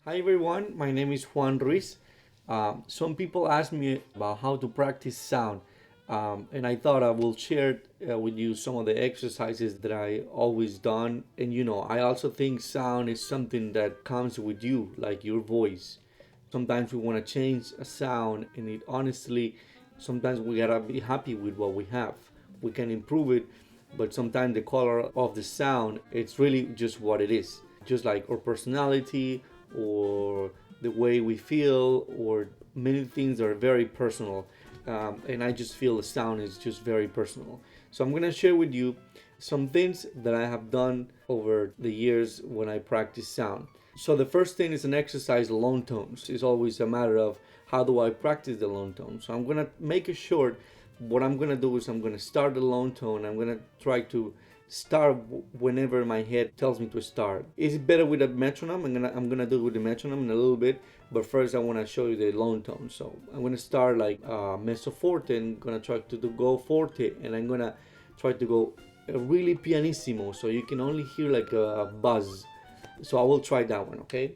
Hi everyone, my name is Juan Ruiz. Some people ask me about how to practice sound, and I thought I will share with you some of the exercises that I always done. And I also think sound is something that comes with you, like your voice. Sometimes we want to change a sound, and it honestly, sometimes we gotta be happy with what we have. We can improve it, but sometimes the color of the sound, it's really just what it is. Just like our personality or the way we feel, or many things are very personal. And I just feel the sound is just very personal. So I'm gonna share with you some things that I have done over the years when I practice sound. So the first thing is an exercise, long tones. It's always a matter of how do I practice the long tone. So I'm gonna make it short. What I'm gonna do is I'm gonna start the long tone. I'm gonna try to start whenever my head tells me to start. Is it better with a metronome? I'm gonna do it with the metronome in a little bit, but first I want to show you the long tone. So I'm gonna start like mezzo forte, and I'm gonna try to go forte, and I'm gonna try to go really pianissimo, so you can only hear like a buzz. So I will try that one, okay?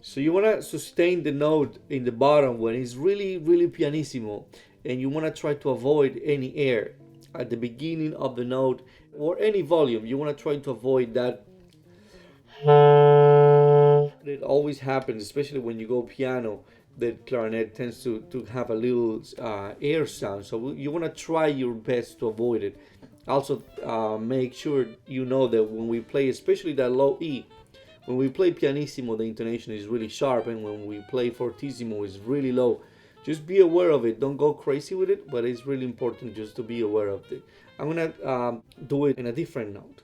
So you want to sustain the note in the bottom when it's really, really pianissimo, and you want to try to avoid any air at the beginning of the note or any volume. You want to try to avoid that. It always happens, especially when you go piano. The clarinet tends to have a little air sound, so you want to try your best to avoid it. Also, make sure you know that when we play, especially that low E, when we play pianissimo, the intonation is really sharp, and when we play fortissimo, it's really low. Just be aware of it. Don't go crazy with it, but it's really important just to be aware of it. I'm gonna do it in a different note.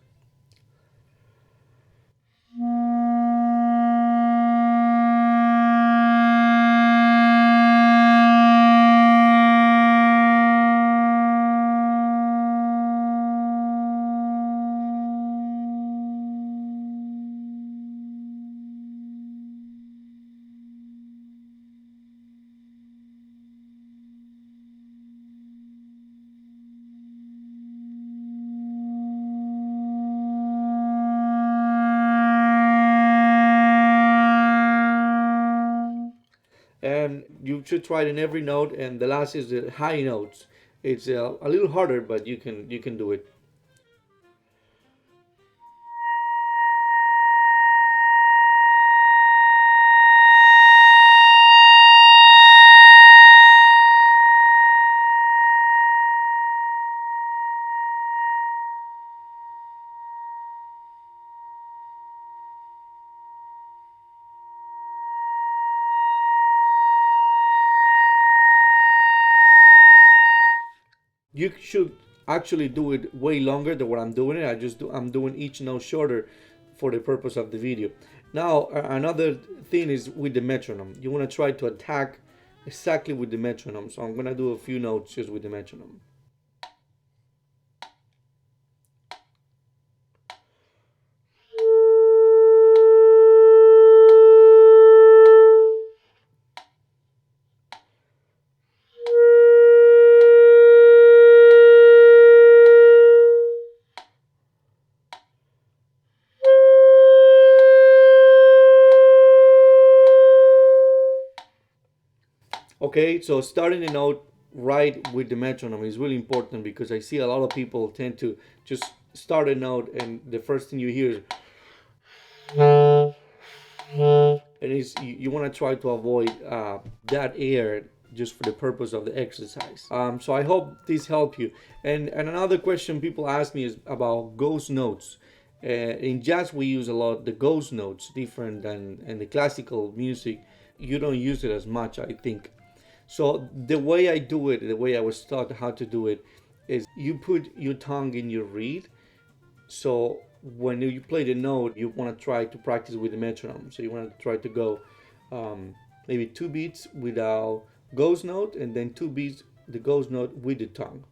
And you should try it in every note. And the last is the high notes. It's a little harder, but you can do it. You should actually do it way longer than what I'm doing it. I'm doing each note shorter for the purpose of the video. Now another thing is with the metronome. You want to try to attack exactly with the metronome. So I'm gonna do a few notes just with the metronome. Okay, so starting the note right with the metronome is really important, because I see a lot of people tend to just start a note, and the first thing you hear is, and you want to try to avoid that air, just for the purpose of the exercise. So I hope this helped you. And another question people ask me is about ghost notes. In jazz, we use a lot the ghost notes, different than in the classical music. You don't use it as much, I think. So the way I do it, the way I was taught how to do it, is you put your tongue in your reed. So when you play the note, you want to try to practice with the metronome. So you want to try to go maybe 2 beats without ghost note, and then 2 beats the ghost note with the tongue.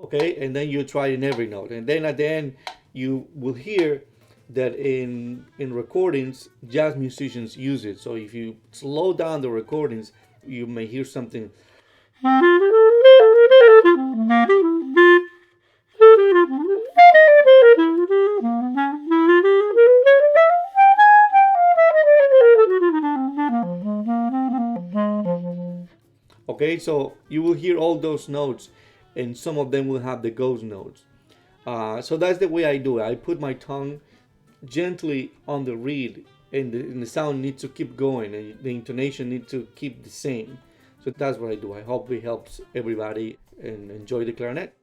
Okay, and then you try in every note, and then at the end you will hear that in recordings jazz musicians use it. So if you slow down the recordings, you may hear something. Okay, so you will hear all those notes, and some of them will have the ghost notes. So that's the way I do it. I put my tongue gently on the reed, and the sound needs to keep going, and the intonation needs to keep the same. So that's what I do. I hope it helps everybody and enjoy the clarinet.